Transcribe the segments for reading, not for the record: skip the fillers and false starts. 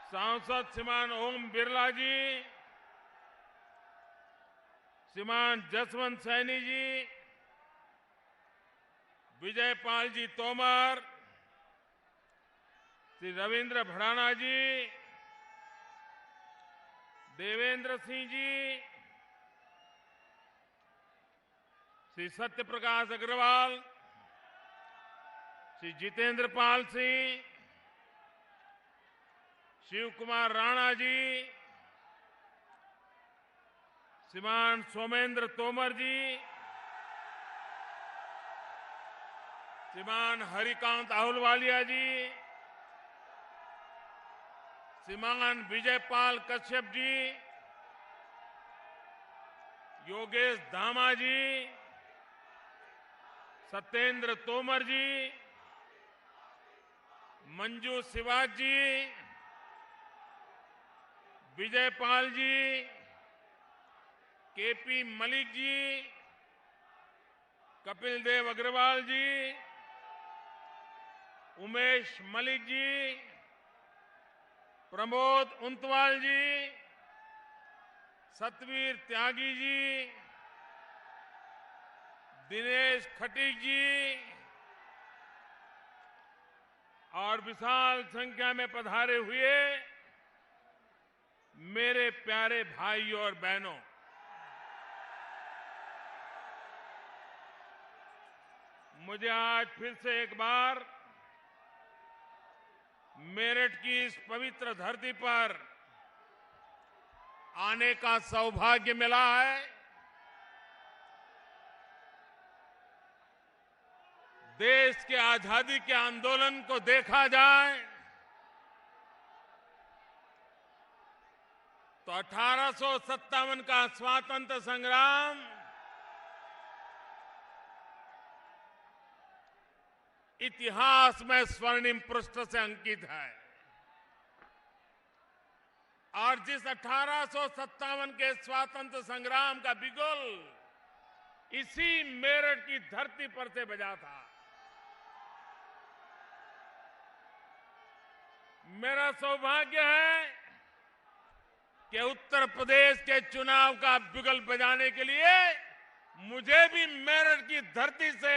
सांसद श्रीमान ओम बिरला जी, श्रीमान जसवंत सैनी जी, विजय पाल जी तोमर, श्री रविंद्र भड़ाना जी, देवेंद्र सिंह जी, श्री सत्य प्रकाश अग्रवाल, श्री जितेंद्र पाल सिंह, शिव कुमार राणा जी, श्रीमान सोमेंद्र तोमर जी, श्रीमान हरिकांत आहलुवालिया जी, श्रीमान विजयपाल कश्यप जी, योगेश धामा जी, सत्येंद्र तोमर जी, मंजू शिवाज जी, विजयपाल जी, केपी मलिक जी, कपिल देव अग्रवाल जी, उमेश मलिक जी, प्रमोद उंतवाल जी, सतवीर त्यागी जी, दिनेश खटीक जी और विशाल संख्या में पधारे हुए मेरे प्यारे भाइयों और बहनों, मुझे आज फिर से एक बार मेरठ की इस पवित्र धरती पर आने का सौभाग्य मिला है। देश के आजादी के आंदोलन को देखा जाए तो 1857 का स्वातंत्र्य संग्राम इतिहास में स्वर्णिम पृष्ठ से अंकित है और जिस 1857 के स्वातंत्र्य संग्राम का बिगुल इसी मेरठ की धरती पर से बजा था। मेरा सौभाग्य है कि उत्तर प्रदेश के चुनाव का बिगुल बजाने के लिए मुझे भी मेरठ की धरती से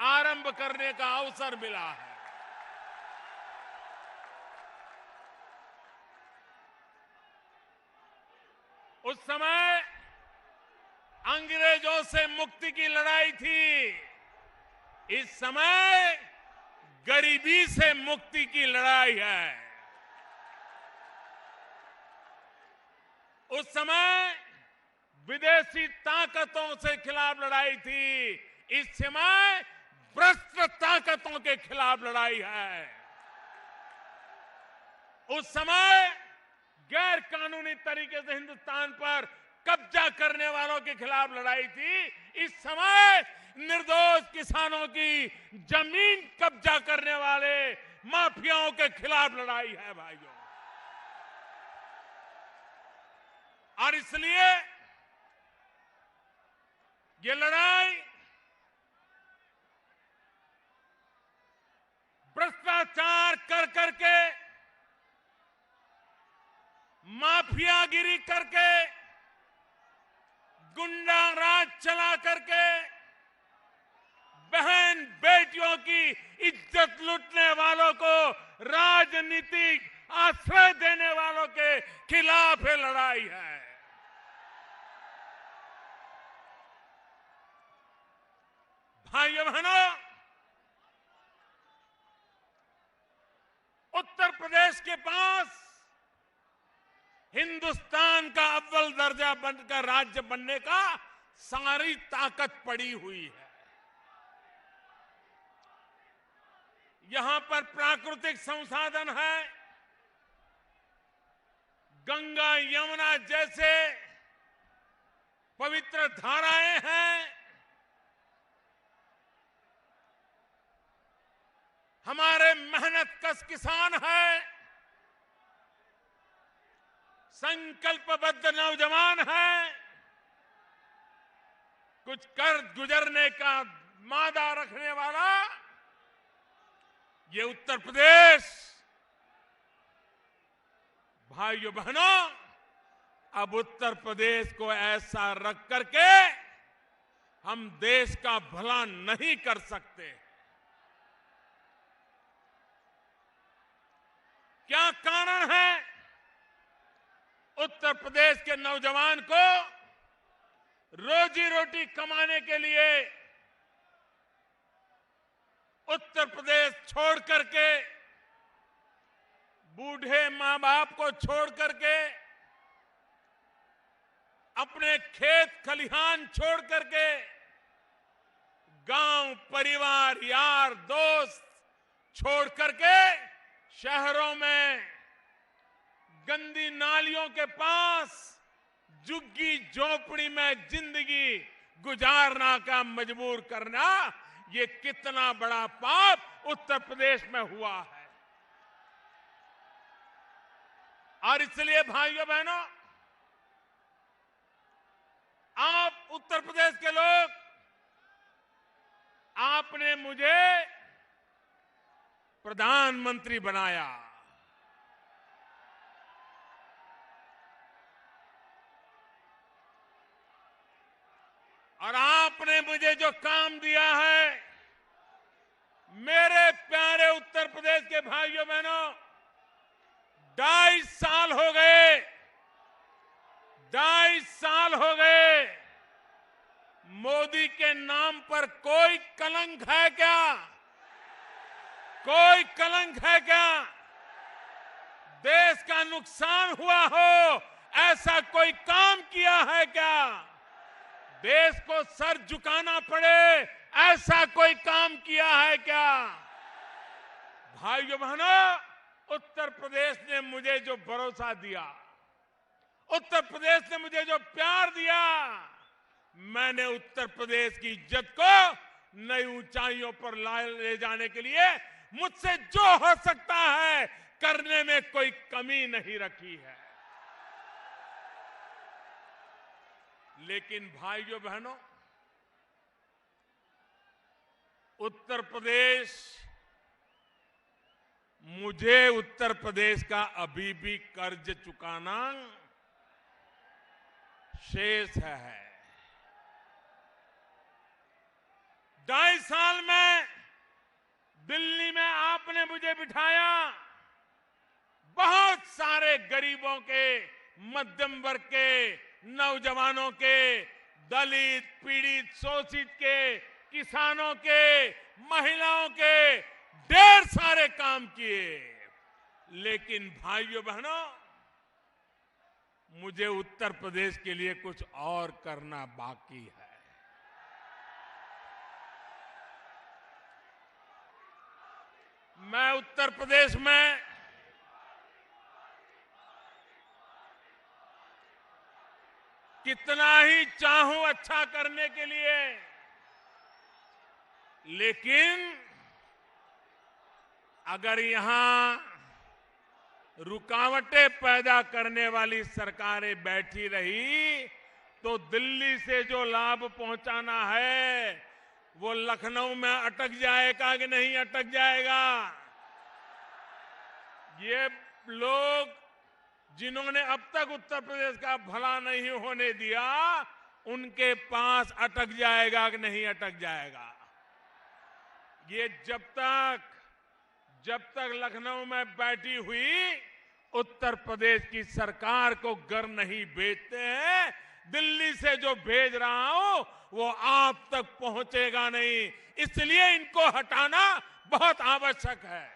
आरंभ करने का अवसर मिला है। उस समय अंग्रेजों से मुक्ति की लड़ाई थी, इस समय गरीबी से मुक्ति की लड़ाई है। उस समय विदेशी ताकतों से खिलाफ लड़ाई थी, इस समय भ्रष्ट ताकतों के खिलाफ लड़ाई है। उस समय गैर कानूनी तरीके से हिंदुस्तान पर कब्जा करने वालों के खिलाफ लड़ाई थी, इस समय निर्दोष किसानों की जमीन कब्जा करने वाले माफियाओं के खिलाफ लड़ाई है भाइयों। और इसलिए ये लड़ाई भ्रष्टाचार कर करके, माफियागिरी करके, गुंडा राज चला करके, बहन बेटियों की इज्जत लूटने वालों को राजनीतिक आश्रय देने वालों के खिलाफ ये लड़ाई है। भाइयों बहनों, उत्तर प्रदेश के पास हिंदुस्तान का अव्वल दर्जा बनकर राज्य बनने का सारी ताकत पड़ी हुई है। यहां पर प्राकृतिक संसाधन है, गंगा यमुना जैसे पवित्र धाराएं हैं, हमारे मेहनतकश किसान हैं, संकल्पबद्ध नौजवान हैं, कुछ कर गुजरने का मादा रखने वाला ये उत्तर प्रदेश भाइयों बहनों, अब उत्तर प्रदेश को ऐसा रख करके हम देश का भला नहीं कर सकते। क्या कारण है उत्तर प्रदेश के नौजवान को रोजी रोटी कमाने के लिए उत्तर प्रदेश छोड़ करके, बूढ़े मां बाप को छोड़ करके, अपने खेत खलिहान छोड़ करके, गांव परिवार यार दोस्त छोड़ करके शहरों में गंदी नालियों के पास झुग्गी झोपड़ी में जिंदगी गुजारना का मजबूर करना, ये कितना बड़ा पाप उत्तर प्रदेश में हुआ है। और इसलिए भाइयों बहनों, आप उत्तर प्रदेश के लोग, आपने मुझे प्रधानमंत्री बनाया। और आपने मुझे जो काम दिया है, मेरे प्यारे उत्तर प्रदेश के भाइयों बहनों, 2.5 साल हो गए, 2.5 साल हो गए। मोदी के नाम पर कोई कलंक है क्या? कोई कलंक है क्या? देश का नुकसान हुआ हो ऐसा कोई काम किया है क्या? देश को सर झुकाना पड़े ऐसा कोई काम किया है क्या? भाइयों बहनों, उत्तर प्रदेश ने मुझे जो भरोसा दिया, उत्तर प्रदेश ने मुझे जो प्यार दिया, मैंने उत्तर प्रदेश की इज्जत को नई ऊंचाइयों पर ले जाने के लिए मुझसे जो हो सकता है करने में कोई कमी नहीं रखी है। लेकिन भाइयों बहनों, उत्तर प्रदेश, मुझे उत्तर प्रदेश का अभी भी कर्ज चुकाना शेष है। 2.5 साल में दिल्ली में आपने मुझे बिठाया, बहुत सारे गरीबों के, मध्यम वर्ग के, नौजवानों के, दलित पीड़ित शोषित के, किसानों के, महिलाओं के ढेर सारे काम किए। लेकिन भाइयों बहनों, मुझे उत्तर प्रदेश के लिए कुछ और करना बाकी है। मैं उत्तर प्रदेश में कितना ही चाहूं अच्छा करने के लिए, लेकिन अगर यहां रुकावटें पैदा करने वाली सरकारें बैठी रही तो दिल्ली से जो लाभ पहुंचाना है वो लखनऊ में अटक जाएगा कि नहीं अटक जाएगा? ये लोग जिन्होंने अब तक उत्तर प्रदेश का भला नहीं होने दिया, उनके पास अटक जाएगा कि नहीं अटक जाएगा? ये जब तक लखनऊ में बैठी हुई उत्तर प्रदेश की सरकार को घर नहीं भेजते हैं, दिल्ली से जो भेज रहा हूं वो आप तक पहुंचेगा नहीं। इसलिए इनको हटाना बहुत आवश्यक है।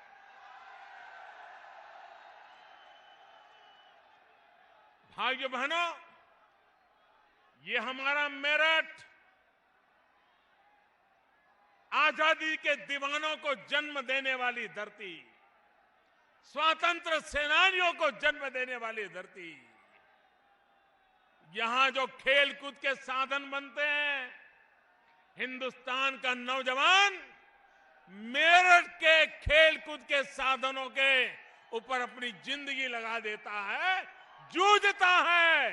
भाइयों बहनों, ये हमारा मेरठ आजादी के दीवानों को जन्म देने वाली धरती, स्वातंत्र सेनानियों को जन्म देने वाली धरती, यहां जो खेल कूद के साधन बनते हैं, हिंदुस्तान का नौजवान मेरठ के खेल कूद के साधनों के ऊपर अपनी जिंदगी लगा देता है, जूझता है,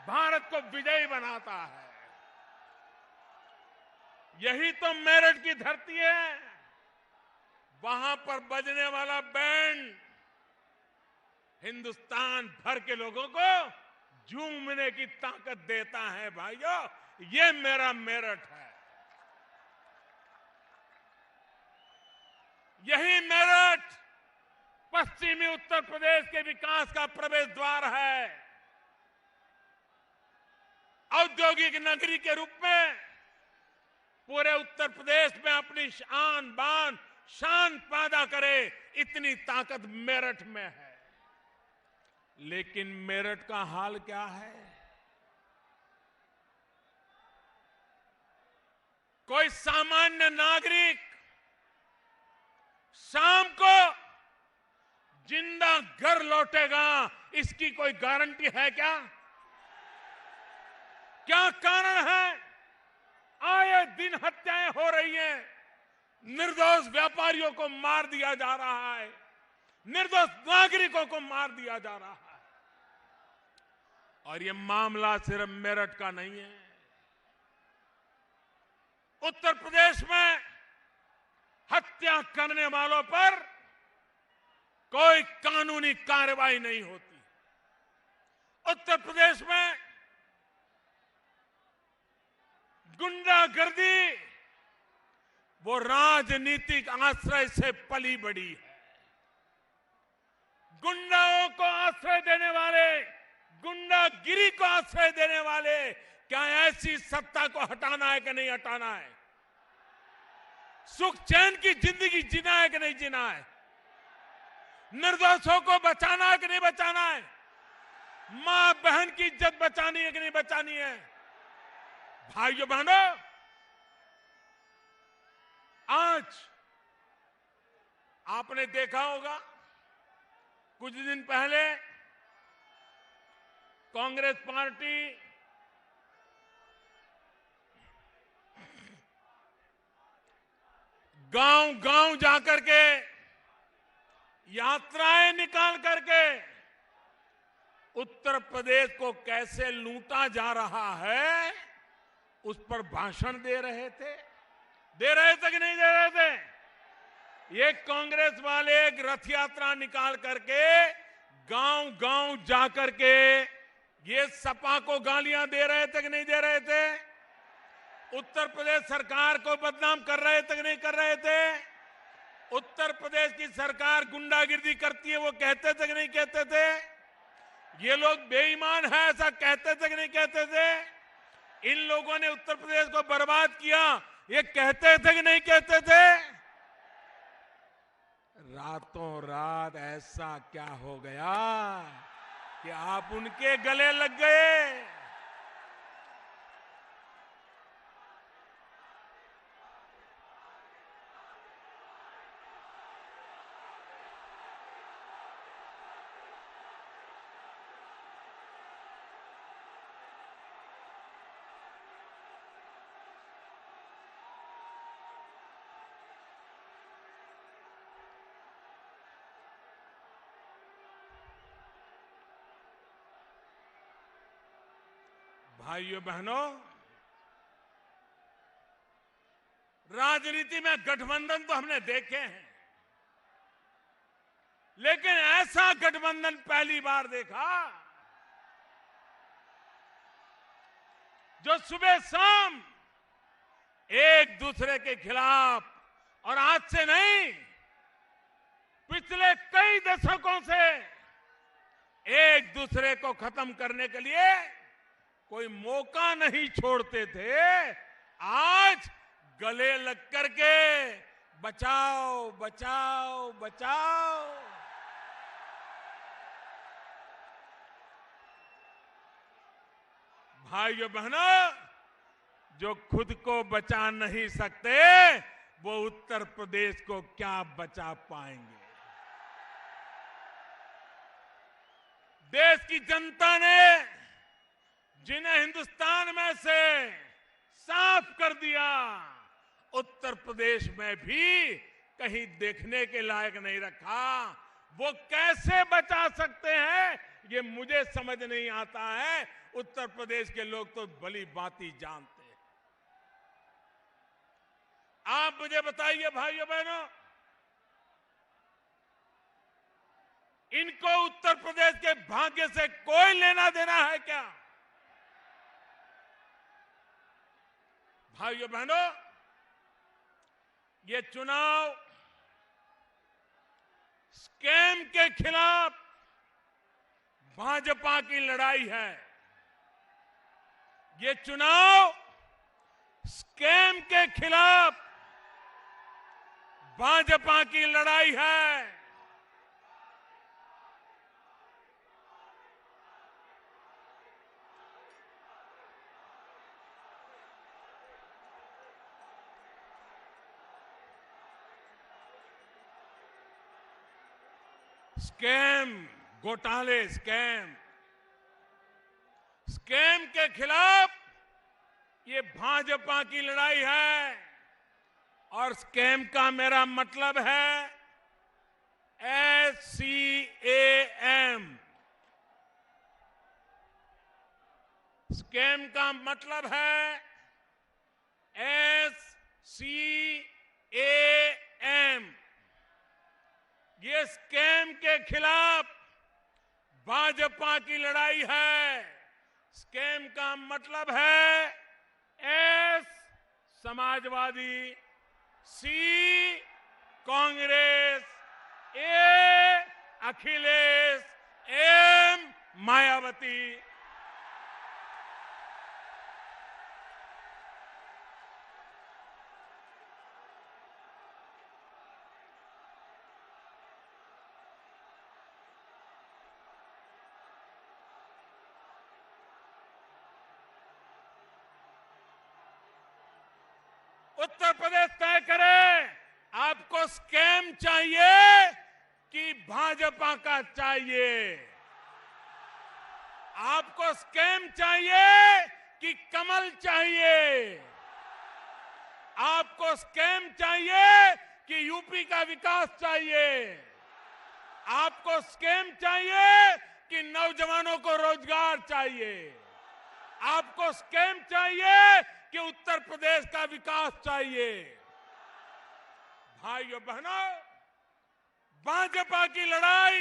भारत को विजयी बनाता है। यही तो मेरठ की धरती है। वहां पर बजने वाला बैंड हिंदुस्तान भर के लोगों को झूमने की ताकत देता है। भाइयों, ये मेरा मेरठ है। यही मेरठ पश्चिमी उत्तर प्रदेश के विकास का प्रवेश द्वार है। औद्योगिक नगरी के रूप में पूरे उत्तर प्रदेश में अपनी आन बान शान पैदा करे, इतनी ताकत मेरठ में है। लेकिन मेरठ का हाल क्या है? कोई सामान्य नागरिक शाम को जिंदा घर लौटेगा, इसकी कोई गारंटी है क्या? क्या कारण है? आए दिन हत्याएं हो रही हैं, निर्दोष व्यापारियों को मार दिया जा रहा है, निर्दोष नागरिकों को मार दिया जा रहा है। और ये मामला सिर्फ मेरठ का नहीं है। उत्तर प्रदेश में हत्या करने वालों पर कोई कानूनी कार्रवाई नहीं होती। उत्तर प्रदेश में गुंडागर्दी वो राजनीतिक आश्रय से पली बड़ी है। गुंडाओं को आश्रय देने वाले, गुंडागिरी को आश्रय देने वाले, क्या ऐसी सत्ता को हटाना है कि नहीं हटाना है? सुख चैन की जिंदगी जीना है कि नहीं जीना है? निर्दोषों को बचाना है कि नहीं बचाना है? मां बहन की इज्जत बचानी है कि नहीं बचानी है? भाइयों बहनों, आज आपने देखा होगा कुछ दिन पहले कांग्रेस पार्टी गांव-गांव जाकर के यात्राएं निकाल करके उत्तर प्रदेश को कैसे लूटा जा रहा है, उस पर भाषण दे रहे थे कि नहीं दे रहे थे? ये कांग्रेस वाले एक रथ यात्रा निकाल करके गांव-गांव जाकर के ये सपा को गालियां दे रहे थे कि नहीं दे रहे थे? उत्तर प्रदेश सरकार को बदनाम कर रहे थे कि नहीं कर रहे थे? उत्तर प्रदेश की सरकार गुंडागिर्दी करती है, वो कहते थे कि नहीं कहते थे? ये लोग बेईमान है, ऐसा कहते थे कि नहीं कहते थे? इन लोगों ने उत्तर प्रदेश को बर्बाद किया, ये कहते थे कि नहीं कहते थे? रातों रात ऐसा क्या हो गया कि आप उनके गले लग गए? भाइयों बहनों, राजनीति में गठबंधन तो हमने देखे हैं, लेकिन ऐसा गठबंधन पहली बार देखा जो सुबह शाम एक दूसरे के खिलाफ, और आज से नहीं, पिछले कई दशकों से एक दूसरे को खत्म करने के लिए कोई मौका नहीं छोड़ते थे। आज गले लग करके बचाओ बचाओ बचाओ। भाइयों बहनों, जो खुद को बचा नहीं सकते वो उत्तर प्रदेश को क्या बचा पाएंगे? देश की जनता ने जिन्हें हिंदुस्तान में से साफ कर दिया, उत्तर प्रदेश में भी कहीं देखने के लायक नहीं रखा। वो कैसे बचा सकते हैं, ये मुझे समझ नहीं आता है। उत्तर प्रदेश के लोग तो भली भांति जानते हैं। आप मुझे बताइए भाइयों बहनों, इनको उत्तर प्रदेश के भाग्य से कोई लेना देना है क्या? भाइयों बहनों, ये चुनाव स्कैम के खिलाफ भाजपा की लड़ाई है। ये चुनाव स्कैम के खिलाफ भाजपा की लड़ाई है। स्कैम, घोटाले, स्कैम के खिलाफ ये भाजपा की लड़ाई है। और स्कैम का मेरा मतलब है SCAM। स्कैम का मतलब है SCAM। ये स्कैम के खिलाफ भाजपा की लड़ाई है। स्कैम का मतलब है S Samajwadi, C Congress, A Akhilesh, M Mayawati. Uttar Pradesh तय करे, आपको स्कैम चाहिए कि भाजपा का चाहिए? आपको स्कैम चाहिए कि कमल चाहिए? आपको स्कैम चाहिए कि यूपी का विकास चाहिए? आपको स्कैम चाहिए कि नौजवानों को रोजगार चाहिए? आपको स्कैम चाहिए कि उत्तर प्रदेश का विकास चाहिए? भाइयों बहनों, भाजपा की लड़ाई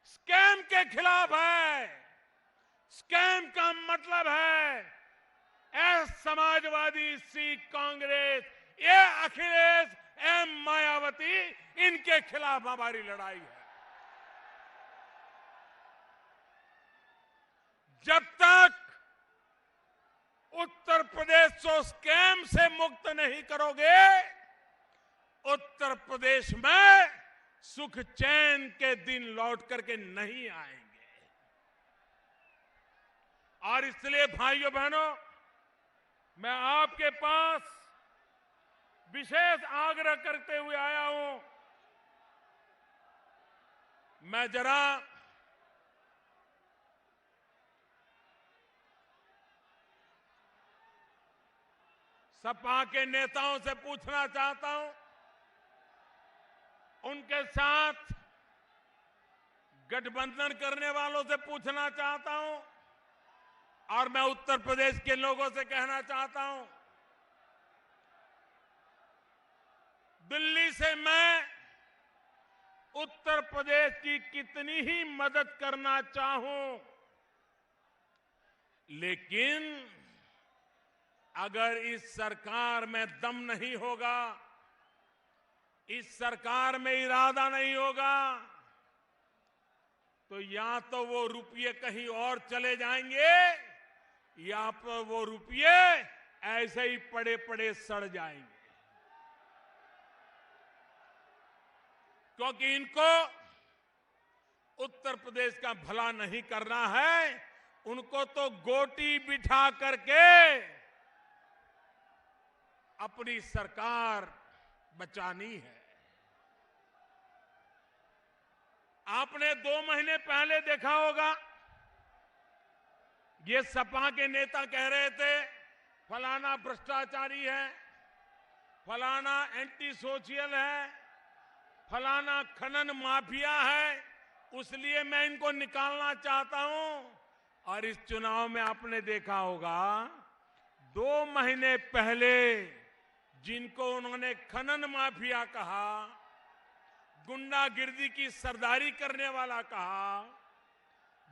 स्कैम के खिलाफ है। स्कैम का मतलब है S Samajwadi, C Congress, A Akhilesh, M Mayawati, इनके खिलाफ हमारी लड़ाई है। जब तक उत्तर प्रदेश को स्कैम से मुक्त नहीं करोगे, उत्तर प्रदेश में सुख चैन के दिन लौट करके नहीं आएंगे। और इसलिए भाइयों बहनों, मैं आपके पास विशेष आग्रह करते हुए आया हूं। मैं जरा सपा के नेताओं से पूछना चाहता हूं, उनके साथ गठबंधन करने वालों से पूछना चाहता हूं, और मैं उत्तर प्रदेश के लोगों से कहना चाहता हूं, दिल्ली से मैं उत्तर प्रदेश की कितनी ही मदद करना चाहूं, लेकिन अगर इस सरकार में दम नहीं होगा, इस सरकार में इरादा नहीं होगा, तो या तो वो रुपये कहीं और चले जाएंगे, या तो वो रुपये ऐसे ही पड़े पड़े सड़ जाएंगे। क्योंकि इनको उत्तर प्रदेश का भला नहीं करना है, उनको तो गोटी बिठा करके अपनी सरकार बचानी है। आपने 2 महीने पहले देखा होगा, ये सपा के नेता कह रहे थे फलाना भ्रष्टाचारी है, फलाना एंटी सोशल है, फलाना खनन माफिया है, उसलिए मैं इनको निकालना चाहता हूं। और इस चुनाव में आपने देखा होगा, 2 महीने पहले जिनको उन्होंने खनन माफिया कहा, गुंडागिर्दी की सरदारी करने वाला कहा,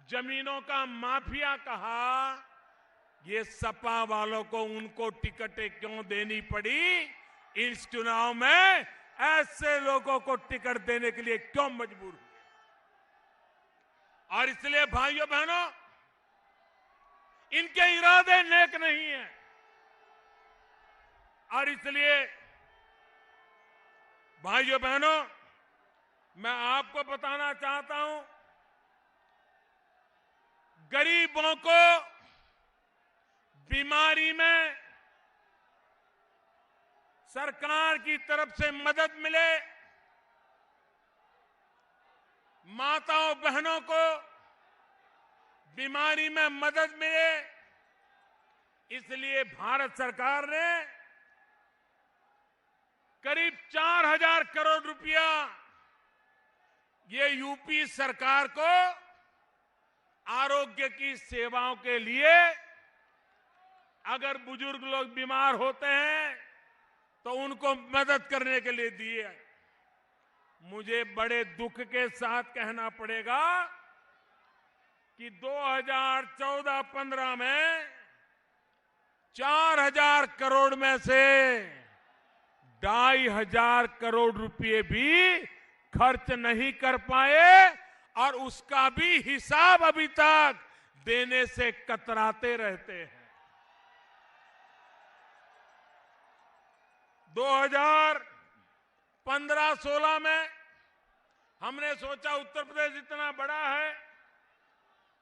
जमीनों का माफिया कहा, ये सपा वालों को उनको टिकटें क्यों देनी पड़ी? इस चुनाव में ऐसे लोगों को टिकट देने के लिए क्यों मजबूर हुए? और इसलिए भाइयों बहनों, इनके इरादे नेक नहीं है। और इसलिए भाइयों बहनों, मैं आपको बताना चाहता हूं, गरीबों को बीमारी में सरकार की तरफ से मदद मिले, माताओं बहनों को बीमारी में मदद मिले, इसलिए भारत सरकार ने करीब 4,000 करोड़ रुपया ये यूपी सरकार को आरोग्य की सेवाओं के लिए, अगर बुजुर्ग लोग बीमार होते हैं तो उनको मदद करने के लिए दिए। मुझे बड़े दुख के साथ कहना पड़ेगा कि 2014-15 में 4,000 करोड़ में से 2,500 करोड़ रुपए भी खर्च नहीं कर पाए और उसका भी हिसाब अभी तक देने से कतराते रहते हैं। 2015-16 में हमने सोचा उत्तर प्रदेश इतना बड़ा है,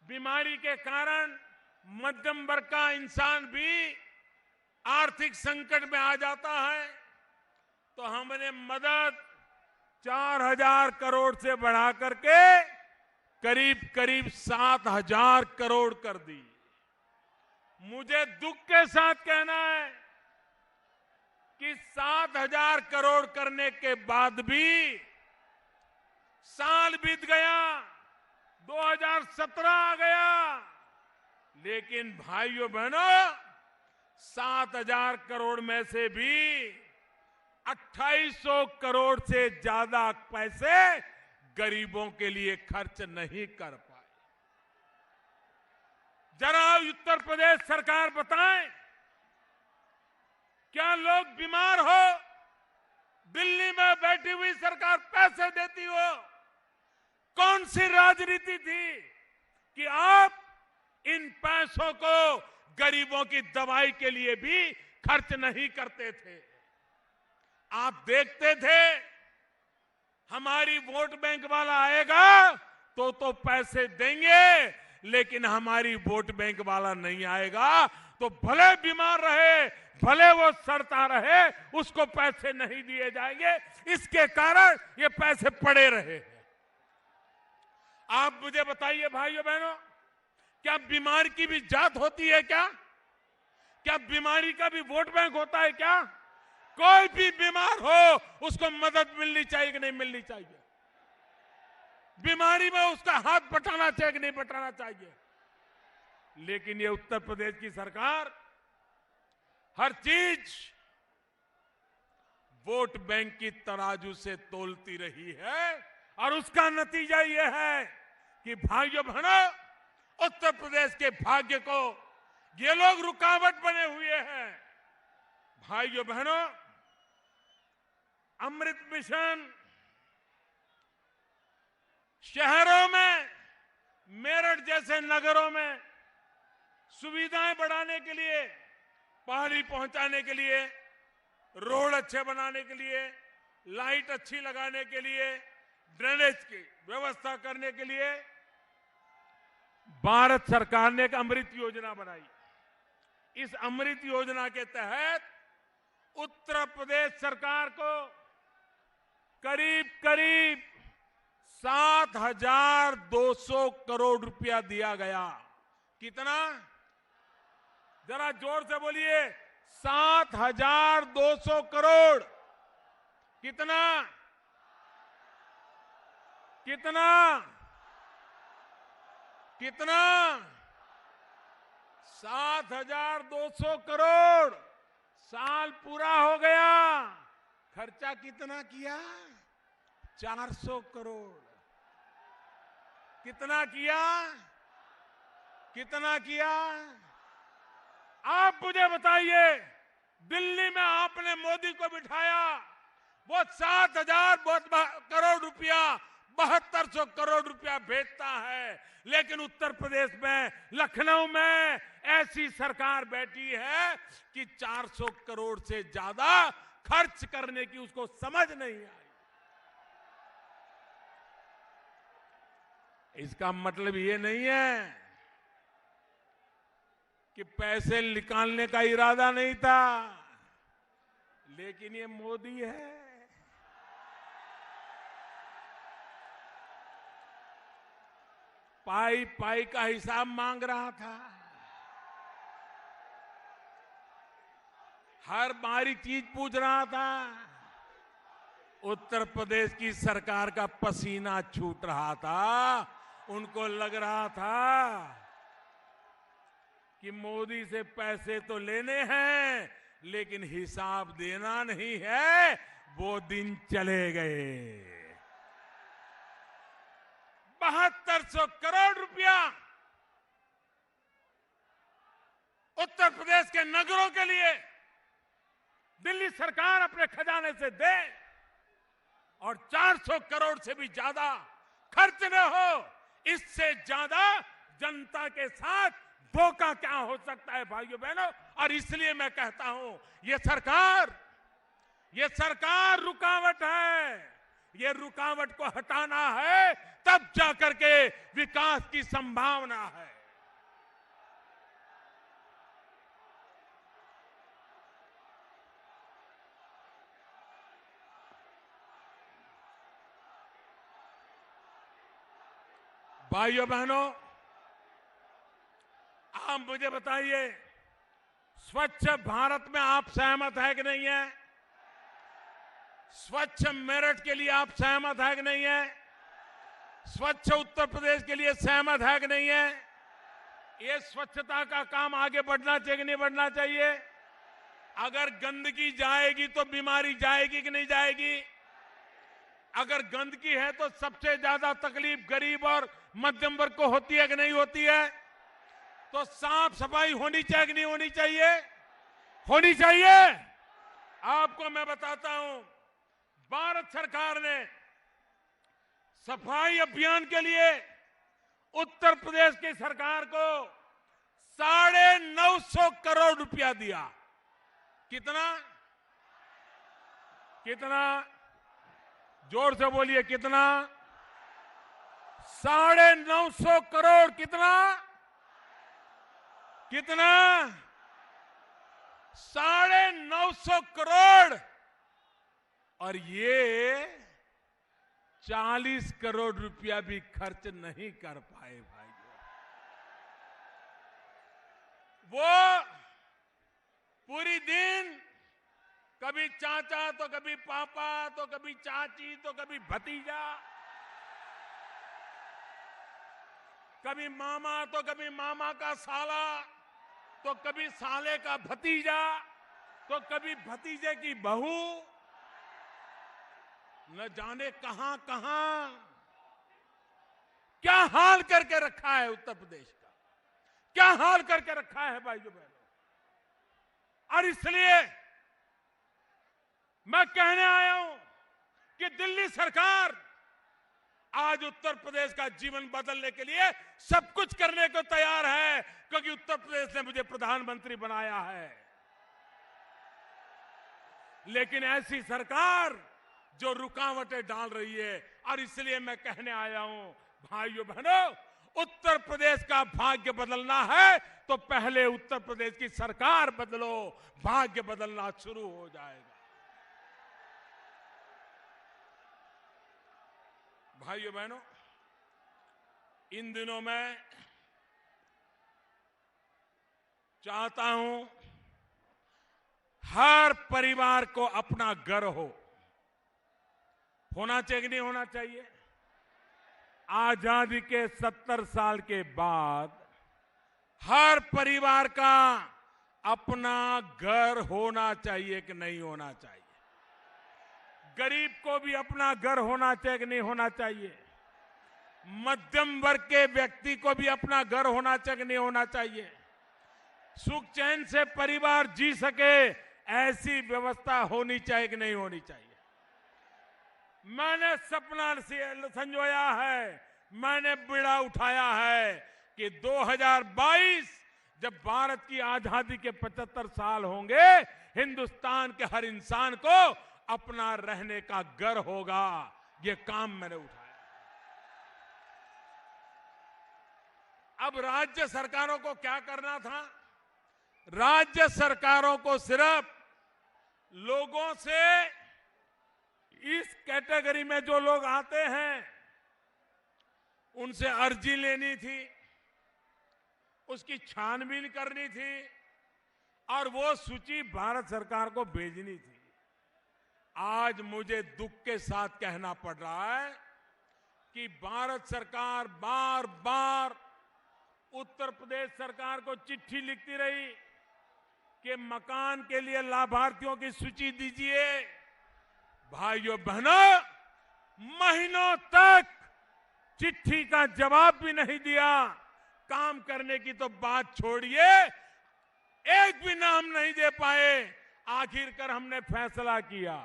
बीमारी के कारण मध्यम वर्ग का इंसान भी आर्थिक संकट में आ जाता है, तो हमने मदद 4,000 करोड़ से बढ़ा करके करीब 7,000 करोड़ कर दी। मुझे दुख के साथ कहना है कि 7,000 करोड़ करने के बाद भी साल बीत गया, 2017 आ गया, लेकिन भाइयों बहनों 7,000 करोड़ में से भी 2,800 करोड़ से ज्यादा पैसे गरीबों के लिए खर्च नहीं कर पाए। जरा उत्तर प्रदेश सरकार बताएं, क्या लोग बीमार हो, दिल्ली में बैठी हुई सरकार पैसे देती हो? कौन सी राजनीति थी कि आप इन पैसों को गरीबों की दवाई के लिए भी खर्च नहीं करते थे? आप देखते थे हमारी वोट बैंक वाला आएगा तो पैसे देंगे, लेकिन हमारी वोट बैंक वाला नहीं आएगा तो भले बीमार रहे, भले वो सड़ता रहे, उसको पैसे नहीं दिए जाएंगे। इसके कारण ये पैसे पड़े रहे। आप मुझे बताइए भाइयों बहनों, क्या बीमारी की भी जात होती है क्या? क्या बीमारी का भी वोट बैंक होता है क्या? कोई भी बीमार हो उसको मदद मिलनी चाहिए कि नहीं मिलनी चाहिए? बीमारी में उसका हाथ बटाना चाहिए कि नहीं बटाना चाहिए? लेकिन ये उत्तर प्रदेश की सरकार हर चीज वोट बैंक की तराजू से तोलती रही है और उसका नतीजा ये है कि भाइयों बहनों, उत्तर प्रदेश के भाग्य को ये लोग रुकावट बने हुए हैं। भाइयों बहनों, अमृत मिशन शहरों में, मेरठ जैसे नगरों में सुविधाएं बढ़ाने के लिए, पानी पहुंचाने के लिए, रोड अच्छे बनाने के लिए, लाइट अच्छी लगाने के लिए, ड्रेनेज की व्यवस्था करने के लिए भारत सरकार ने एक अमृत योजना बनाई। इस अमृत योजना के तहत उत्तर प्रदेश सरकार को करीब 7,200 करोड़ रुपया दिया गया। कितना? जरा जोर से बोलिए, 7,200 करोड़। कितना? कितना? कितना? 7,200 करोड़। साल पूरा हो गया, खर्चा कितना किया? 400 करोड़। कितना किया? कितना किया? आप मुझे बताइए, दिल्ली में आपने मोदी को बिठाया, वो 7,000 करोड़ रुपया, 7200 करोड़ रुपया भेजता है, लेकिन उत्तर प्रदेश में, लखनऊ में ऐसी सरकार बैठी है कि 400 करोड़ से ज्यादा खर्च करने की उसको समझ नहीं आई। इसका मतलब ये नहीं है कि पैसे निकालने का इरादा नहीं था, लेकिन ये मोदी है। पाई पाई का हिसाब मांग रहा था, हर बारी चीज पूछ रहा था। उत्तर प्रदेश की सरकार का पसीना छूट रहा था, उनको लग रहा था कि मोदी से पैसे तो लेने हैं, लेकिन हिसाब देना नहीं है। वो दिन चले गए। 7200 करोड़ रुपया उत्तर प्रदेश के नगरों के लिए दिल्ली सरकार अपने खजाने से दे, और 400 करोड़ से भी ज्यादा खर्च न हो, इससे ज्यादा जनता के साथ धोखा क्या हो सकता है भाइयों बहनों। और इसलिए मैं कहता हूं, ये सरकार रुकावट है। ये रुकावट को हटाना है, तब जाकर के विकास की संभावना है। भाइयों बहनों, आप मुझे बताइए, स्वच्छ भारत में आप सहमत है कि नहीं है? स्वच्छ मेरठ के लिए आप सहमत है कि नहीं है? स्वच्छ उत्तर प्रदेश के लिए सहमत है कि नहीं है? ये स्वच्छता का काम आगे बढ़ना चाहिए कि नहीं बढ़ना चाहिए? अगर गंदगी जाएगी तो बीमारी जाएगी कि नहीं जाएगी? अगर गंदगी है तो सबसे ज्यादा तकलीफ गरीब और मध्यम वर्ग को होती है कि नहीं होती है? तो साफ सफाई होनी चाहिए कि नहीं होनी चाहिए? होनी चाहिए। आपको मैं बताता हूं, भारत सरकार ने सफाई अभियान के लिए उत्तर प्रदेश की सरकार को 950 करोड़ रुपया दिया। कितना? कितना? जोर से बोलिए, कितना? 950 करोड़। कितना? कितना? 950 करोड़। और ये 40 करोड़ रुपया भी खर्च नहीं कर पाए भाइयों। वो पूरी दिन कभी चाचा तो कभी पापा तो कभी चाची तो कभी भतीजा, कभी मामा तो कभी मामा का साला, तो कभी साले का भतीजा, तो कभी भतीजे की बहू, न जाने कहां कहां क्या हाल करके रखा है उत्तर प्रदेश का, क्या हाल करके रखा है भाइयों बहनों। और इसलिए मैं कहने आया हूं कि दिल्ली सरकार आज उत्तर प्रदेश का जीवन बदलने के लिए सब कुछ करने को तैयार है, क्योंकि उत्तर प्रदेश ने मुझे प्रधानमंत्री बनाया है। लेकिन ऐसी सरकार जो रुकावटें डाल रही है, और इसलिए मैं कहने आया हूं भाइयों बहनों, उत्तर प्रदेश का भाग्य बदलना है तो पहले उत्तर प्रदेश की सरकार बदलो, भाग्य बदलना शुरू हो जाएगा। भाइयों बहनों, इन दिनों मैं चाहता हूं हर परिवार को अपना घर होना चाहिए कि नहीं होना चाहिए? आजादी के 70 साल के बाद हर परिवार का अपना घर होना चाहिए कि नहीं होना चाहिए? गरीब को भी अपना घर होना चाहिए कि नहीं होना चाहिए? मध्यम वर्ग के व्यक्ति को भी अपना घर होना चाहिए कि नहीं होना चाहिए? सुख चैन से परिवार जी सके ऐसी व्यवस्था होनी चाहिए कि नहीं होनी चाहिए? मैंने सपना संजोया है, मैंने बीड़ा उठाया है कि 2022 जब भारत की आजादी के 75 साल होंगे, हिंदुस्तान के हर इंसान को अपना रहने का घर होगा। ये काम मैंने उठाया। अब राज्य सरकारों को क्या करना था? राज्य सरकारों को सिर्फ लोगों से, इस कैटेगरी में जो लोग आते हैं उनसे अर्जी लेनी थी, उसकी छानबीन करनी थी और वो सूची भारत सरकार को भेजनी थी। आज मुझे दुख के साथ कहना पड़ रहा है कि भारत सरकार बार बार उत्तर प्रदेश सरकार को चिट्ठी लिखती रही कि मकान के लिए लाभार्थियों की सूची दीजिए। भाइयों बहनों, महीनों तक चिट्ठी का जवाब भी नहीं दिया। काम करने की तो बात छोड़िए, एक भी नाम नहीं दे पाए। आखिरकार हमने फैसला किया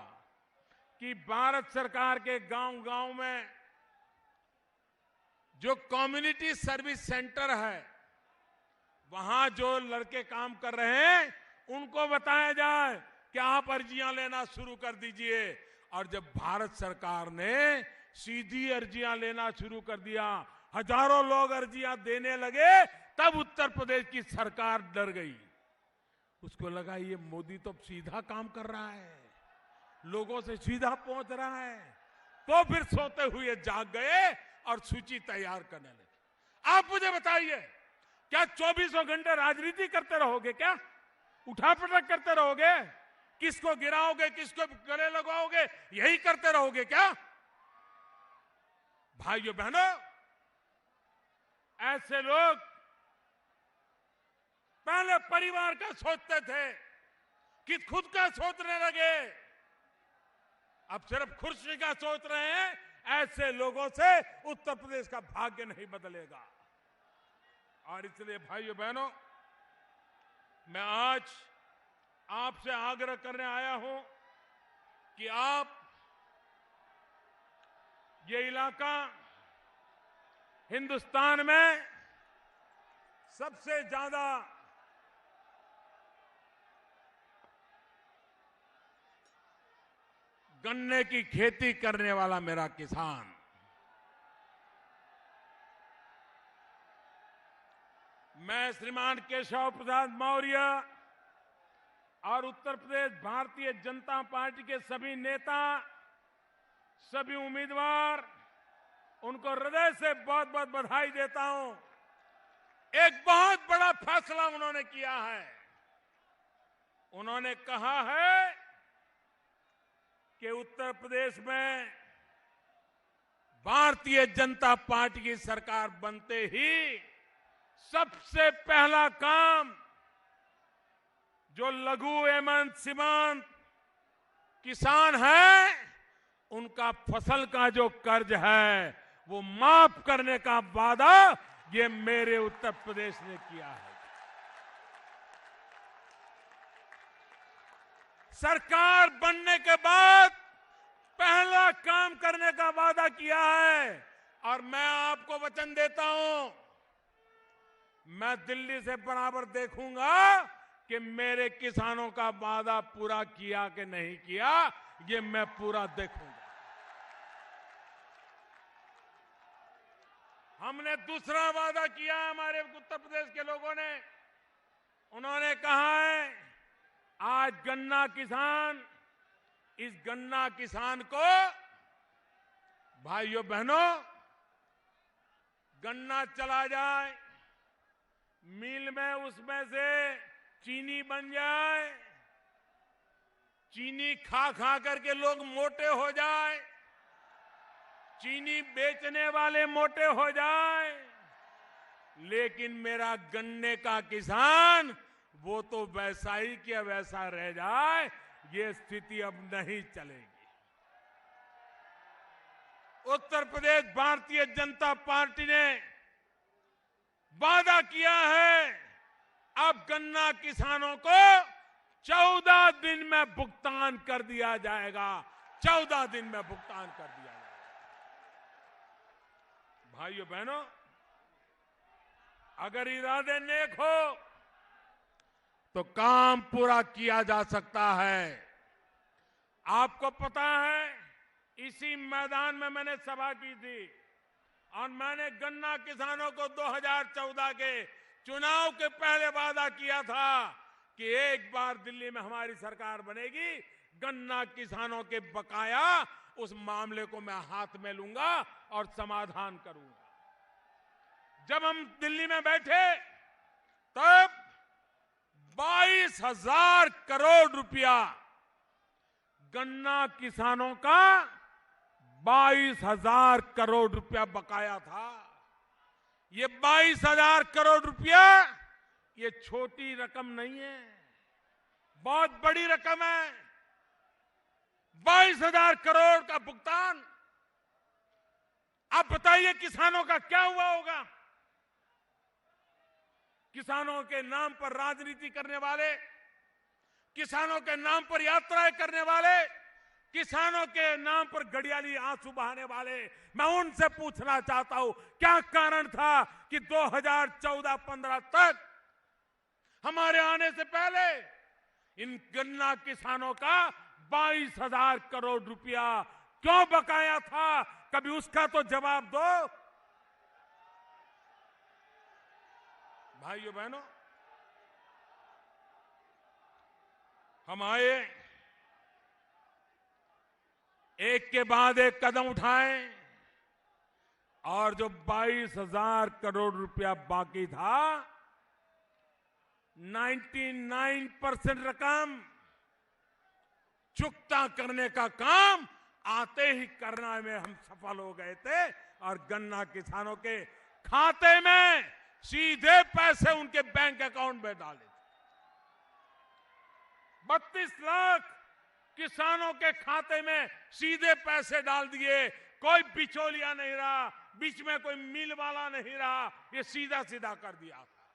कि भारत सरकार के गांव-गांव में जो कम्युनिटी सर्विस सेंटर है, वहां जो लड़के काम कर रहे हैं उनको बताया जाए कि आप अर्जियां लेना शुरू कर दीजिए। और जब भारत सरकार ने सीधी अर्जियां लेना शुरू कर दिया, हजारों लोग अर्जियां देने लगे, तब उत्तर प्रदेश की सरकार डर गई। उसको लगा ये मोदी तो सीधा काम कर रहा है, लोगों से सीधा पहुंच रहा है। तो फिर सोते हुए जाग गए और सूची तैयार करने लगे। आप मुझे बताइए, क्या 24 घंटे राजनीति करते रहोगे? क्या उठापटक करते रहोगे? किसको गिराओगे, किसको गले लगाओगे, यही करते रहोगे क्या? भाइयों बहनों, ऐसे लोग पहले परिवार का सोचते थे कि खुद का सोचने लगे, अब सिर्फ खुर्शी का सोच रहे हैं। ऐसे लोगों से उत्तर प्रदेश का भाग्य नहीं बदलेगा। और इसलिए भाइयों बहनों, मैं आज आपसे आग्रह करने आया हूं कि आप ये इलाका हिंदुस्तान में सबसे ज्यादा गन्ने की खेती करने वाला मेरा किसान, मैं श्रीमान केशव प्रसाद मौर्य और उत्तर प्रदेश भारतीय जनता पार्टी के सभी नेता, सभी उम्मीदवार, उनको हृदय से बहुत बहुत बधाई देता हूं। एक बहुत बड़ा फैसला उन्होंने किया है। उन्होंने कहा है कि उत्तर प्रदेश में भारतीय जनता पार्टी की सरकार बनते ही सबसे पहला काम जो लघु एवं सीमांत किसान है, उनका फसल का जो कर्ज है वो माफ करने का वादा ये मेरे उत्तर प्रदेश ने किया है। सरकार बनने के बाद पहला काम करने का वादा किया है। और मैं आपको वचन देता हूं, मैं दिल्ली से बराबर देखूंगा कि मेरे किसानों का वादा पूरा किया कि नहीं किया, ये मैं पूरा देखूंगा। हमने दूसरा वादा किया हमारे उत्तर प्रदेश के लोगों ने। उन्होंने कहा है आज गन्ना किसान, इस गन्ना किसान को, भाइयों बहनों, गन्ना चला जाए मिल में, उसमें से चीनी बन जाए, चीनी खा खा करके लोग मोटे हो जाए, चीनी बेचने वाले मोटे हो जाए, लेकिन मेरा गन्ने का किसान वो तो वैसा ही कि वैसा रह जाए। ये स्थिति अब नहीं चलेगी। उत्तर प्रदेश भारतीय जनता पार्टी ने वादा किया है, अब गन्ना किसानों को 14 दिन में भुगतान कर दिया जाएगा। 14 दिन में भुगतान कर दिया जाएगा। भाइयों बहनों, अगर इरादे नेक हो तो काम पूरा किया जा सकता है। आपको पता है, इसी मैदान में मैंने सभा की थी और मैंने गन्ना किसानों को 2014 के चुनाव के पहले वादा किया था कि एक बार दिल्ली में हमारी सरकार बनेगी, गन्ना किसानों के बकाया उस मामले को मैं हाथ में लूंगा और समाधान करूंगा। जब हम दिल्ली में बैठे तब 22,000 करोड़ रुपया गन्ना किसानों का 22,000 करोड़ रुपया बकाया था। ये 22,000 करोड़ रुपया ये छोटी रकम नहीं है, बहुत बड़ी रकम है। 22,000 करोड़ का भुगतान। आप बताइए किसानों का क्या हुआ होगा? किसानों के नाम पर राजनीति करने वाले, किसानों के नाम पर यात्राएं करने वाले, किसानों के नाम पर घड़ियाली आंसू बहाने वाले, मैं उनसे पूछना चाहता हूं, क्या कारण था कि 2014-15 तक हमारे आने से पहले इन गन्ना किसानों का 22,000 करोड़ रुपया क्यों बकाया था? कभी उसका तो जवाब दो। भाइयों बहनों, हम आए, एक के बाद एक कदम उठाए और जो 22,000 करोड़ रुपया बाकी था, 99% रकम चुकता करने का काम आते ही करने में हम सफल हो गए थे और गन्ना किसानों के खाते में सीधे पैसे उनके बैंक अकाउंट में डाले थे। 32 लाख किसानों के खाते में सीधे पैसे डाल दिए। कोई बिचौलिया नहीं रहा, बीच में कोई मिल वाला नहीं रहा, ये सीधा सीधा कर दिया था।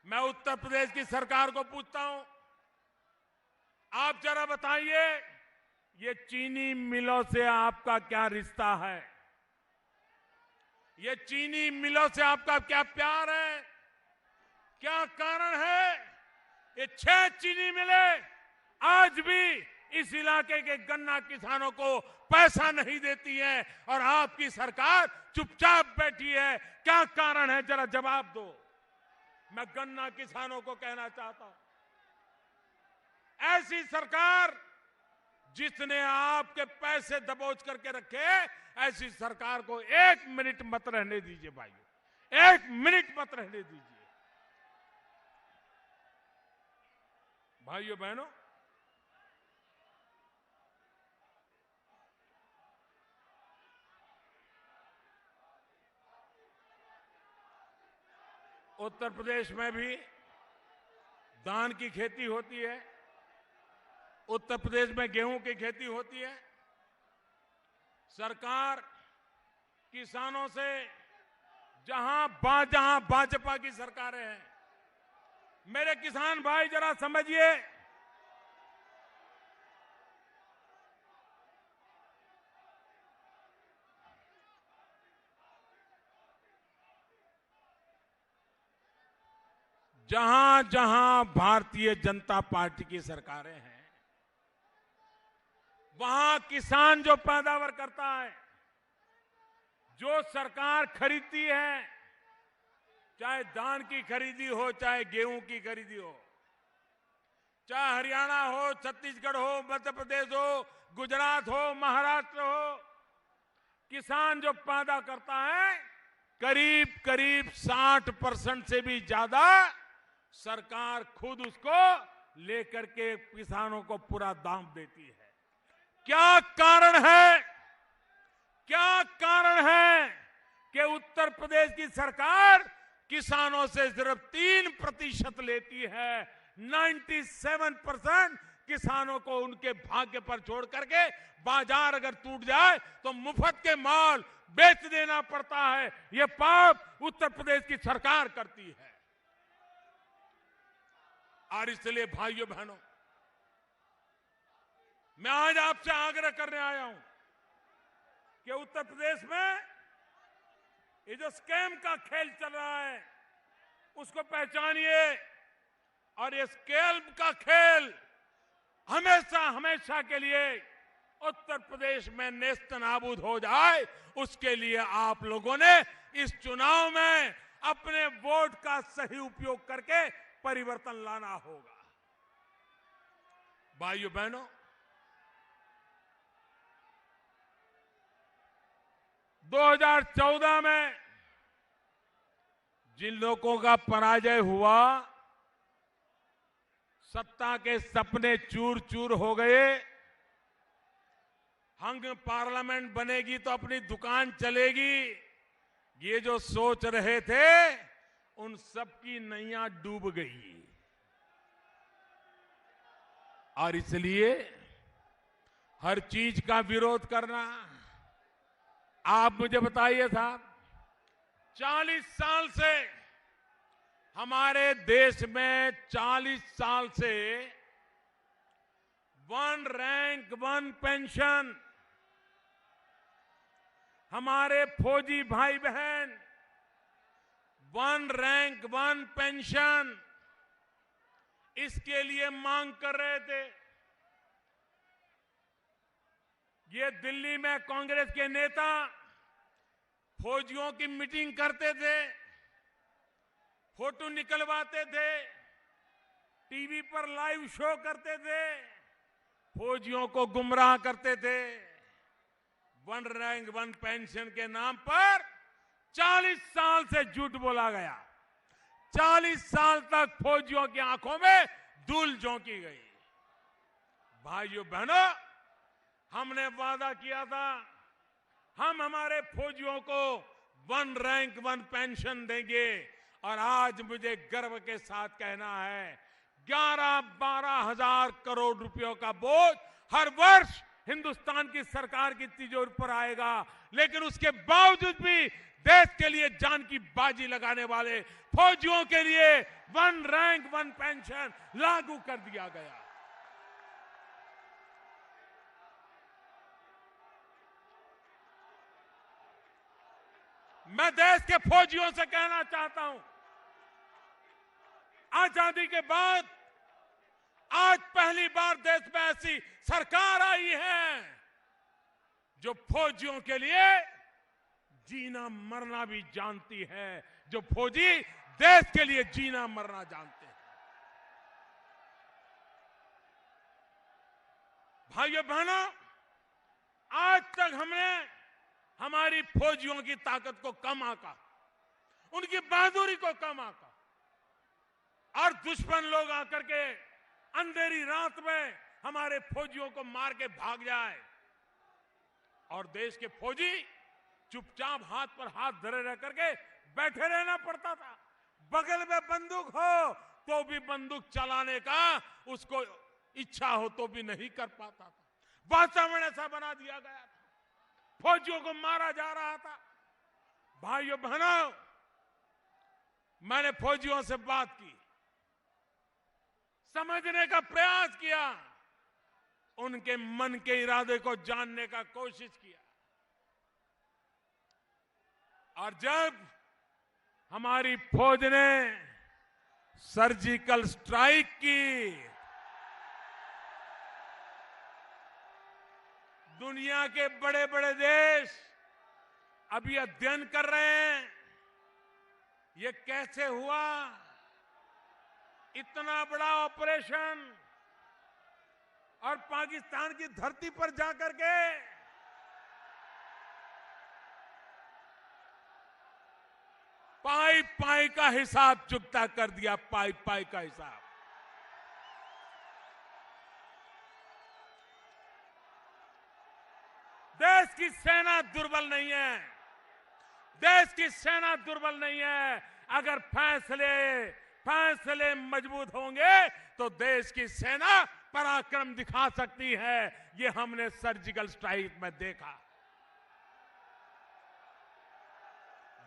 मैं उत्तर प्रदेश की सरकार को पूछता हूं, आप जरा बताइए, ये चीनी मिलों से आपका क्या रिश्ता है? ये चीनी मिलों से आपका क्या प्यार है? क्या कारण है? ये 6 चीनी मिलें आज भी इस इलाके के गन्ना किसानों को पैसा नहीं देती है और आपकी सरकार चुपचाप बैठी है। क्या कारण है? जरा जवाब दो। मैं गन्ना किसानों को कहना चाहता हूं, ऐसी सरकार जिसने आपके पैसे दबोच करके रखे, ऐसी सरकार को 1 मिनट मत रहने दीजिए भाइयों, 1 मिनट मत रहने दीजिए। भाइयों बहनों, उत्तर प्रदेश में भी धान की खेती होती है, उत्तर प्रदेश में गेहूं की खेती होती है। सरकार किसानों से जहां भाजपा की सरकारें हैं, मेरे किसान भाई जरा समझिए, जहां जहां भारतीय जनता पार्टी की सरकारें हैं, वहां किसान जो पैदावार करता है, जो सरकार खरीदती है, चाहे धान की खरीदी हो, चाहे गेहूं की खरीदी हो, चाहे हरियाणा हो, छत्तीसगढ़ हो, मध्य प्रदेश हो, गुजरात हो, महाराष्ट्र हो, किसान जो पैदा करता है, करीब करीब 60% से भी ज्यादा सरकार खुद उसको लेकर के किसानों को पूरा दाम देती है। क्या कारण है? क्या कारण है कि उत्तर प्रदेश की सरकार किसानों से सिर्फ 3% लेती है, 97% किसानों को उनके भाग्य पर छोड़ करके बाजार अगर टूट जाए तो मुफ्त के माल बेच देना पड़ता है। ये पाप उत्तर प्रदेश की सरकार करती है। और इसलिए भाइयों बहनों, मैं आज आपसे आग्रह करने आया हूं कि उत्तर प्रदेश में ये जो स्कैम का खेल चल रहा है उसको पहचानिए और ये स्कैम का खेल हमेशा हमेशा के लिए उत्तर प्रदेश में नेस्त नाबूद हो जाए, उसके लिए आप लोगों ने इस चुनाव में अपने वोट का सही उपयोग करके परिवर्तन लाना होगा। भाइयों बहनों, (2014) में जिन लोगों का पराजय हुआ, सत्ता के सपने चूर चूर हो गए, हंग पार्लियामेंट बनेगी तो अपनी दुकान चलेगी, ये जो सोच रहे थे उन सबकी नैया डूब गई। और इसलिए हर चीज का विरोध करना। आप मुझे बताइए साहब, 40 साल से हमारे देश में 40 साल से वन रैंक वन पेंशन, हमारे फौजी भाई बहन वन रैंक वन पेंशन इसके लिए मांग कर रहे थे। ये दिल्ली में कांग्रेस के नेता फौजियों की मीटिंग करते थे, फोटो निकलवाते थे, टीवी पर लाइव शो करते थे, फौजियों को गुमराह करते थे। वन रैंक वन पेंशन के नाम पर 40 साल से झूठ बोला गया। 40 साल तक फौजियों की आंखों में धूल झोंकी गई। भाइयों बहनों, हमने वादा किया था हम हमारे फौजियों को वन रैंक वन पेंशन देंगे, और आज मुझे गर्व के साथ कहना है 11-12 हजार करोड़ रुपयों का बोझ हर वर्ष हिंदुस्तान की सरकार की तिजोरी पर आएगा। लेकिन उसके बावजूद भी देश के लिए जान की बाजी लगाने वाले फौजियों के लिए वन रैंक वन पेंशन लागू कर दिया गया। मैं देश के फौजियों से कहना चाहता हूं, आजादी के बाद आज पहली बार देश में ऐसी सरकार आई है जो फौजियों के लिए जीना मरना भी जानती है, जो फौजी देश के लिए जीना मरना जानते हैं। भाइयों बहनों, आज तक हमने हमारी फौजियों की ताकत को कम आंका, उनकी बहादुरी को कम आंका, और दुश्मन लोग आकर के अंधेरी रात में हमारे फौजियों को मार के भाग जाए और देश के फौजी चुपचाप हाथ पर हाथ धरे रह करके बैठे रहना पड़ता था। बगल में बंदूक हो तो भी बंदूक चलाने का उसको इच्छा हो तो भी नहीं कर पाता था। वातावरण ऐसा बना दिया गया था, फौजियों को मारा जा रहा था। भाइयों बहनों, मैंने फौजियों से बात की, समझने का प्रयास किया, उनके मन के इरादे को जानने का कोशिश किया। और जब हमारी फौज ने सर्जिकल स्ट्राइक की, दुनिया के बड़े बड़े देश अभी अध्ययन कर रहे हैं ये कैसे हुआ। इतना बड़ा ऑपरेशन और पाकिस्तान की धरती पर जाकर के पाई पाई का हिसाब चुकता कर दिया, पाई पाई का हिसाब। देश की सेना दुर्बल नहीं है, देश की सेना दुर्बल नहीं है। अगर फैसले मजबूत होंगे तो देश की सेना पराक्रम दिखा सकती है, ये हमने सर्जिकल स्ट्राइक में देखा।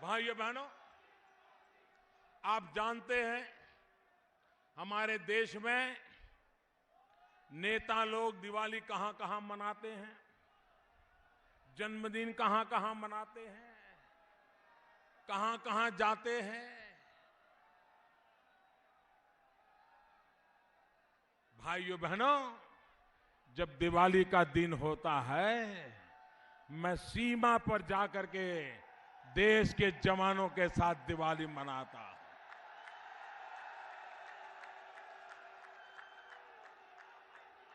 भाइयों बहनों, आप जानते हैं हमारे देश में नेता लोग दिवाली कहां कहां मनाते हैं, जन्मदिन कहां कहां मनाते हैं, कहां कहां जाते हैं। भाइयों बहनों, जब दिवाली का दिन होता है, मैं सीमा पर जाकर के देश के जवानों के साथ दिवाली मनाता हूं।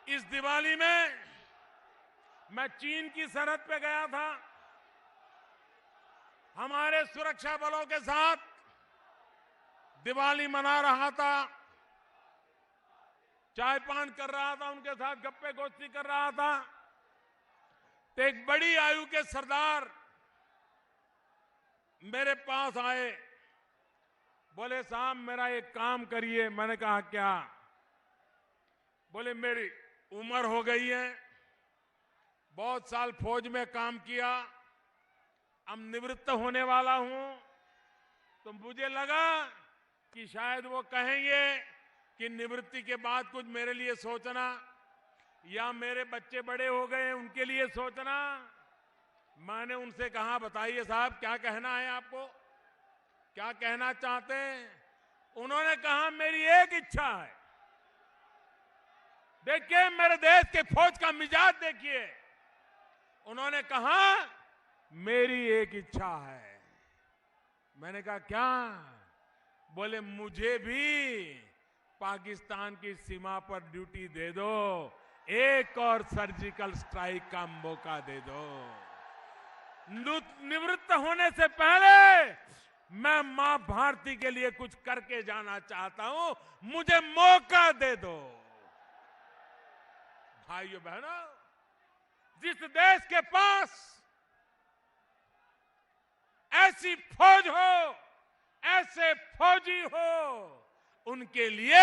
इस दिवाली में मैं चीन की सरहद पे गया था, हमारे सुरक्षा बलों के साथ दिवाली मना रहा था, चाय पान कर रहा था, उनके साथ गप्पे गोष्ठी कर रहा था। तो एक बड़ी आयु के सरदार मेरे पास आए, बोले साहब मेरा एक काम करिए। मैंने कहा क्या? बोले मेरी उम्र हो गई है, बहुत साल फौज में काम किया, अब निवृत्त होने वाला हूं, तो मुझे लगा कि शायद वो कहेंगे कि निवृत्ति के बाद कुछ मेरे लिए सोचना, या मेरे बच्चे बड़े हो गए उनके लिए सोचना। मैंने उनसे कहा बताइए साहब क्या कहना है आपको, क्या कहना चाहते हैं? उन्होंने कहा मेरी एक इच्छा है। देखिए मेरे देश के फौज का मिजाज देखिए। उन्होंने कहा मेरी एक इच्छा है। मैंने कहा क्या? बोले मुझे भी पाकिस्तान की सीमा पर ड्यूटी दे दो, एक और सर्जिकल स्ट्राइक का मौका दे दो। निवृत्त होने से पहले मैं मां भारती के लिए कुछ करके जाना चाहता हूं, मुझे मौका दे दो। भाइयों बहनों, जिस देश के पास ऐसी फौज हो, ऐसे फौजी हो, उनके लिए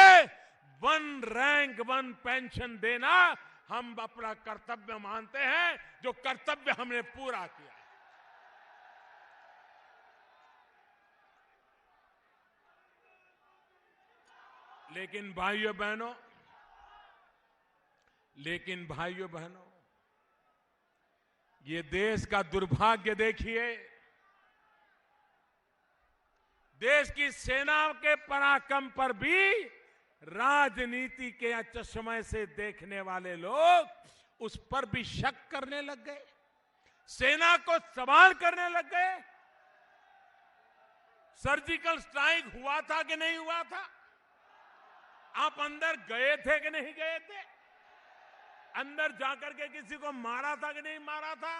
1 रैंक 1 पेंशन देना हम अपना कर्तव्य मानते हैं, जो कर्तव्य हमने पूरा किया। लेकिन भाइयों बहनों, ये देश का दुर्भाग्य देखिए। देश की सेना के पराक्रम पर भी राजनीति के चश्मे से देखने वाले लोग उस पर भी शक करने लग गए, सेना को सवाल करने लग गए। सर्जिकल स्ट्राइक हुआ था कि नहीं हुआ था? आप अंदर गए थे कि नहीं गए थे? अंदर जाकर के किसी को मारा था कि नहीं मारा था?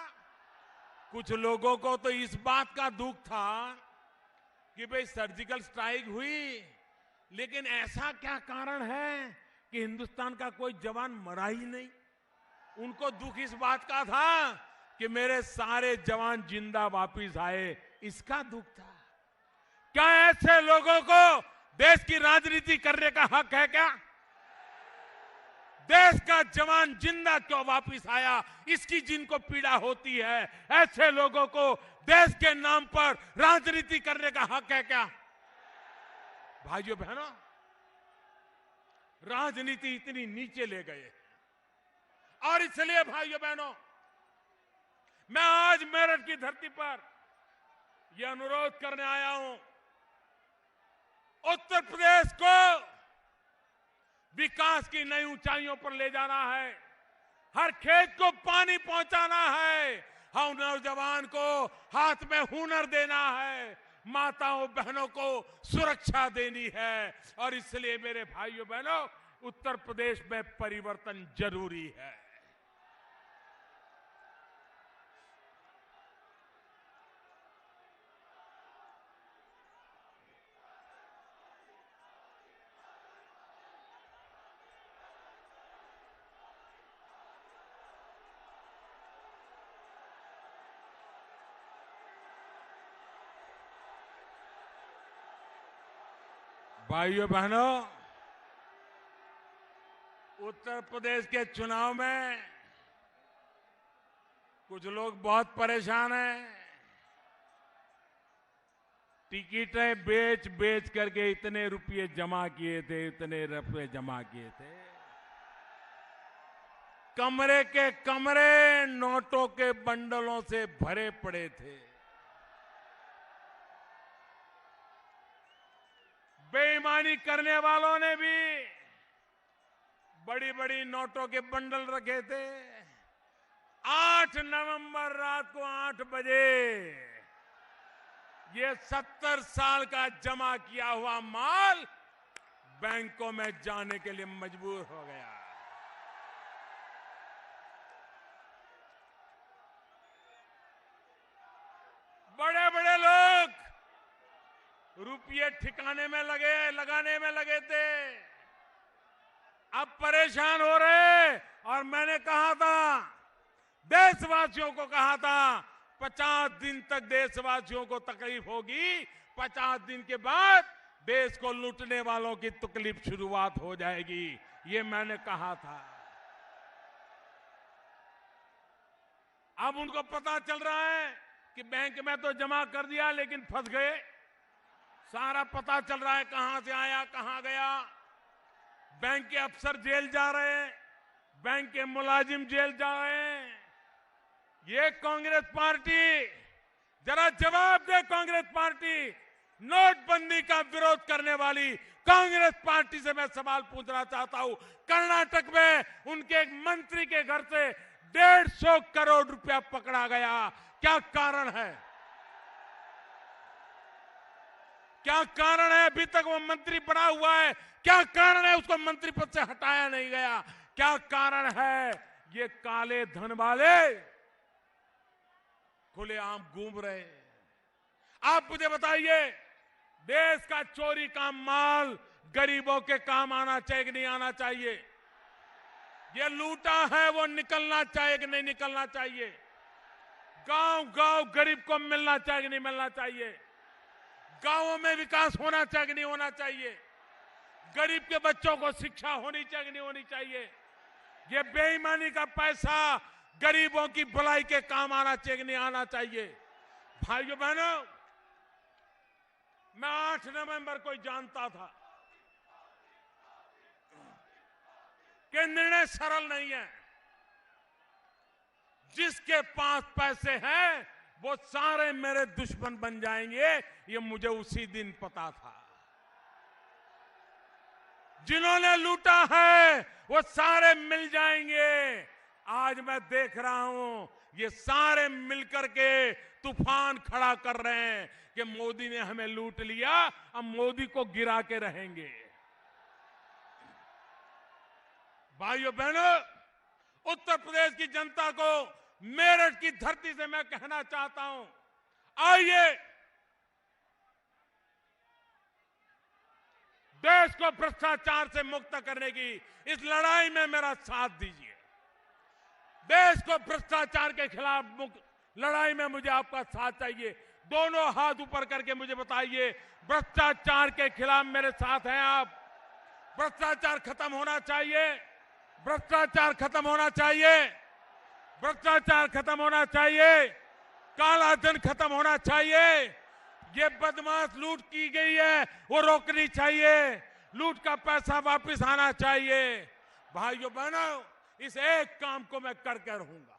कुछ लोगों को तो इस बात का दुख था कि भाई सर्जिकल स्ट्राइक हुई, लेकिन ऐसा क्या कारण है कि हिंदुस्तान का कोई जवान मरा ही नहीं? उनको दुख इस बात का था कि मेरे सारे जवान जिंदा वापस आए, इसका दुख था। क्या ऐसे लोगों को देश की राजनीति करने का हक है क्या? देश का जवान जिंदा क्यों वापस आया, इसकी जिनको पीड़ा होती है, ऐसे लोगों को देश के नाम पर राजनीति करने का हक है क्या? भाइयों बहनों, राजनीति इतनी नीचे ले गए, और इसलिए भाइयों बहनों, मैं आज मेरठ की धरती पर यह अनुरोध करने आया हूं, उत्तर प्रदेश को विकास की नई ऊंचाइयों पर ले जाना है, हर खेत को पानी पहुंचाना है, हम नौजवान को हाथ में हुनर देना है, माताओं बहनों को सुरक्षा देनी है। और इसलिए मेरे भाइयों बहनों, उत्तर प्रदेश में परिवर्तन जरूरी है। भाइयों बहनों, उत्तर प्रदेश के चुनाव में कुछ लोग बहुत परेशान हैं। टिकटें बेच बेच करके इतने रुपये जमा किए थे, इतने रुपये जमा किए थे। कमरे के कमरे नोटों के बंडलों से भरे पड़े थे। बेईमानी करने वालों ने भी बड़ी बड़ी नोटों के बंडल रखे थे। 8 नवंबर रात को 8 बजे ये 70 साल का जमा किया हुआ माल बैंकों में जाने के लिए मजबूर हो गया। बड़े बड़े लोग रुपये ठिकाने में लगाने में लगे थे, अब परेशान हो रहे। और मैंने कहा था, देशवासियों को कहा था, 50 दिन तक देशवासियों को तकलीफ होगी, 50 दिन के बाद देश को लूटने वालों की तकलीफ शुरुआत हो जाएगी, ये मैंने कहा था। अब उनको पता चल रहा है कि बैंक में तो जमा कर दिया लेकिन फंस गए। सारा पता चल रहा है कहां से आया कहां गया। बैंक के अफसर जेल जा रहे हैं, बैंक के मुलाजिम जेल जा रहे हैं। ये कांग्रेस पार्टी, जरा जवाब दे कांग्रेस पार्टी, नोटबंदी का विरोध करने वाली कांग्रेस पार्टी से मैं सवाल पूछना चाहता हूं। कर्नाटक में उनके एक मंत्री के घर से 150 करोड़ रुपया पकड़ा गया, क्या कारण है? क्या कारण है? अभी तक वो मंत्री बना हुआ है, क्या कारण है उसको मंत्री पद से हटाया नहीं गया? क्या कारण है? ये काले धन वाले खुलेआम घूम रहे हैं। आप मुझे बताइए, देश का चोरी का माल गरीबों के काम आना चाहिए कि नहीं आना चाहिए? ये लूटा है वो निकलना चाहिए कि नहीं निकलना चाहिए? गांव गांव गरीब को मिलना चाहिए कि नहीं मिलना चाहिए? गांवों में विकास होना चाहिए कि नहीं होना चाहिए? गरीब के बच्चों को शिक्षा होनी चाहिए कि नहीं होनी चाहिए? ये बेईमानी का पैसा गरीबों की भलाई के काम आना चाहिए कि नहीं आना चाहिए? भाइयों बहनों, मैं 8 नवंबर को जानता था कि निर्णय सरल नहीं है। जिसके पास पैसे हैं वो सारे मेरे दुश्मन बन जाएंगे, ये मुझे उसी दिन पता था। जिन्होंने लूटा है वो सारे मिल जाएंगे। आज मैं देख रहा हूं ये सारे मिलकर के तूफान खड़ा कर रहे हैं कि मोदी ने हमें लूट लिया, अब मोदी को गिरा के रहेंगे। भाइयों बहनों, उत्तर प्रदेश की जनता को मेरठ की धरती से मैं कहना चाहता हूं, आइए देश को भ्रष्टाचार से मुक्त करने की इस लड़ाई में मेरा साथ दीजिए। देश को भ्रष्टाचार के खिलाफ लड़ाई में मुझे आपका साथ चाहिए। दोनों हाथ ऊपर करके मुझे बताइए, भ्रष्टाचार के खिलाफ मेरे साथ हैं आप? भ्रष्टाचार खत्म होना चाहिए, भ्रष्टाचार खत्म होना चाहिए, भ्रष्टाचार खत्म होना चाहिए, काला धन खत्म होना चाहिए। ये बदमाश लूट की गई है वो रोकनी चाहिए, लूट का पैसा वापस आना चाहिए। भाइयों बहनों, इस एक काम को मैं करके रहूंगा।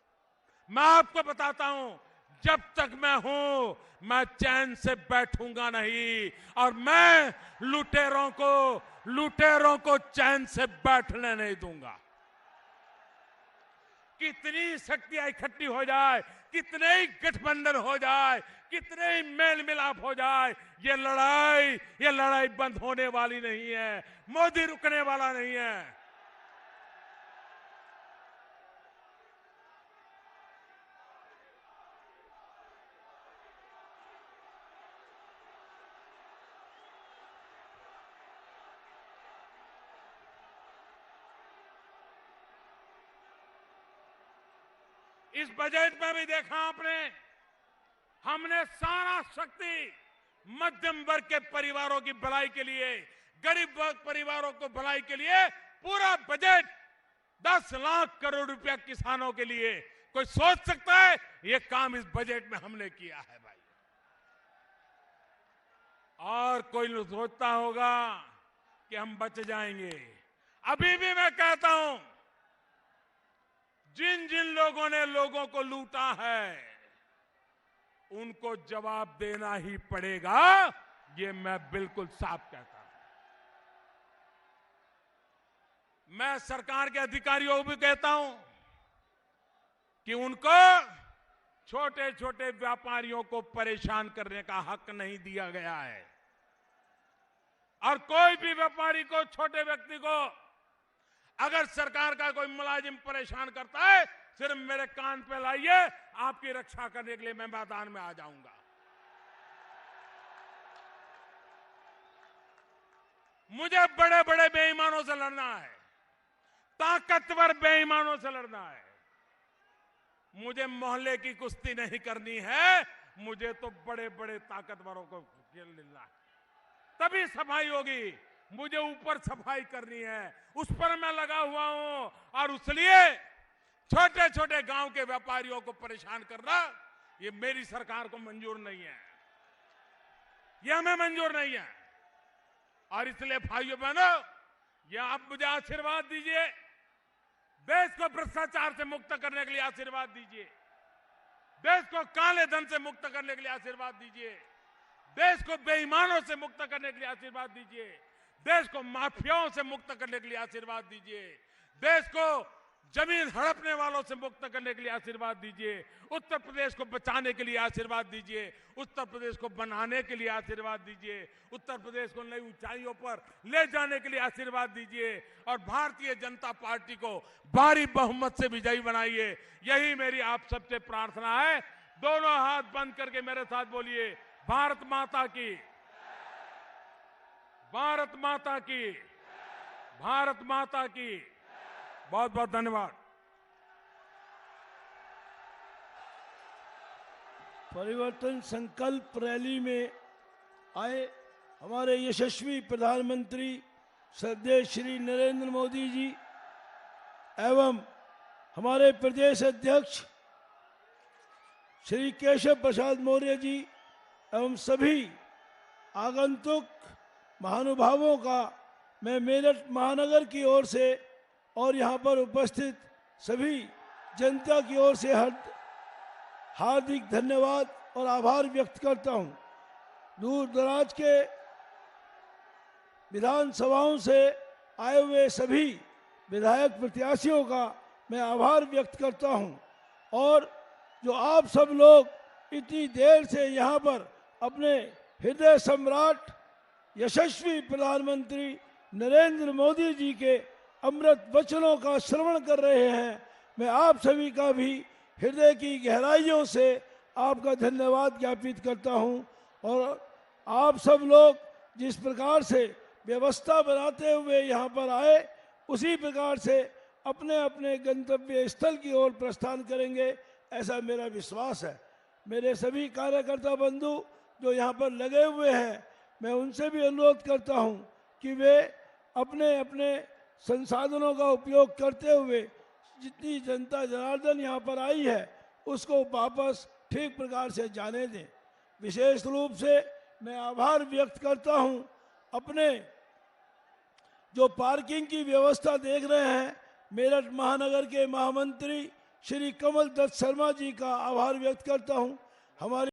मैं आपको बताता हूं, जब तक मैं हूं मैं चैन से बैठूंगा नहीं, और मैं लुटेरों को चैन से बैठने नहीं दूंगा। कितनी शक्तियां इकट्ठी हो जाए, कितने ही गठबंधन हो जाए, कितने ही मेल मिलाप हो जाए, ये लड़ाई बंद होने वाली नहीं है। मोदी रुकने वाला नहीं है। इस बजट में भी देखा आपने, हमने सारा शक्ति मध्यम वर्ग के परिवारों की भलाई के लिए, गरीब वर्ग परिवारों को भलाई के लिए पूरा बजट 10 लाख करोड़ रुपया किसानों के लिए कोई सोच सकता है? ये काम इस बजट में हमने किया है भाई। और कोई सोचता होगा कि हम बच जाएंगे। अभी भी मैं कहता हूं, जिन जिन लोगों ने लोगों को लूटा है उनको जवाब देना ही पड़ेगा, ये मैं बिल्कुल साफ कहता हूं। मैं सरकार के अधिकारियों को भी कहता हूं कि उनको छोटे छोटे व्यापारियों को परेशान करने का हक नहीं दिया गया है। और कोई भी व्यापारी को, छोटे व्यक्ति को अगर सरकार का कोई मुलाजिम परेशान करता है, सिर्फ मेरे कान पे लाइए, आपकी रक्षा करने के लिए मैं मैदान में आ जाऊंगा। मुझे बड़े बड़े बेईमानों से लड़ना है, ताकतवर बेईमानों से लड़ना है। मुझे मोहल्ले की कुश्ती नहीं करनी है, मुझे तो बड़े बड़े ताकतवरों को खेलना है, तभी सफाई होगी। मुझे ऊपर सफाई करनी है, उस पर मैं लगा हुआ हूं। और इसलिए छोटे छोटे गांव के व्यापारियों को परेशान करना, ये मेरी सरकार को मंजूर नहीं है, ये हमें मंजूर नहीं है। और इसलिए भाइयों बहनों, ये आप मुझे आशीर्वाद दीजिए, देश को भ्रष्टाचार से मुक्त करने के लिए आशीर्वाद दीजिए, देश को काले धन से मुक्त करने के लिए आशीर्वाद दीजिए, देश को बेईमानों से मुक्त करने के लिए आशीर्वाद दीजिए, देश को माफियाओं से मुक्त करने के लिए आशीर्वाद दीजिए, देश को जमीन हड़पने वालों से मुक्त करने के लिए आशीर्वाद दीजिए, उत्तर प्रदेश को बचाने के लिए आशीर्वाद दीजिए, उत्तर प्रदेश को बनाने के लिए आशीर्वाद दीजिए, उत्तर प्रदेश को नई ऊंचाइयों पर ले जाने के लिए आशीर्वाद दीजिए और भारतीय जनता पार्टी को भारी बहुमत से विजयी बनाइए। यही मेरी आप सबसे प्रार्थना है। दोनों हाथ बंद करके मेरे साथ बोलिए, भारत माता की, भारत माता की, भारत माता की। बहुत बहुत धन्यवाद। परिवर्तन संकल्प रैली में आए हमारे यशस्वी प्रधानमंत्री श्रद्धेय श्री नरेंद्र मोदी जी एवं हमारे प्रदेश अध्यक्ष श्री केशव प्रसाद मौर्य जी एवं सभी आगंतुक महानुभावों का मैं मेरठ महानगर की ओर से और यहाँ पर उपस्थित सभी जनता की ओर से हार्दिक धन्यवाद और आभार व्यक्त करता हूँ। दूर दराज के विधानसभाओं से आए हुए सभी विधायक प्रत्याशियों का मैं आभार व्यक्त करता हूँ। और जो आप सब लोग इतनी देर से यहाँ पर अपने हृदय सम्राट यशस्वी प्रधानमंत्री नरेंद्र मोदी जी के अमृत वचनों का श्रवण कर रहे हैं, मैं आप सभी का भी हृदय की गहराइयों से आपका धन्यवाद ज्ञापित करता हूं। और आप सब लोग जिस प्रकार से व्यवस्था बनाते हुए यहाँ पर आए, उसी प्रकार से अपने अपने गंतव्य स्थल की ओर प्रस्थान करेंगे, ऐसा मेरा विश्वास है। मेरे सभी कार्यकर्ता बंधु जो यहाँ पर लगे हुए हैं, मैं उनसे भी अनुरोध करता हूँ कि वे अपने अपने संसाधनों का उपयोग करते हुए जितनी जनता जनार्दन यहाँ पर आई है उसको वापस ठीक प्रकार से जाने दें। विशेष रूप से मैं आभार व्यक्त करता हूँ अपने जो पार्किंग की व्यवस्था देख रहे हैं, मेरठ महानगर के महामंत्री श्री कमल दत्त शर्मा जी का आभार व्यक्त करता हूँ। हमारे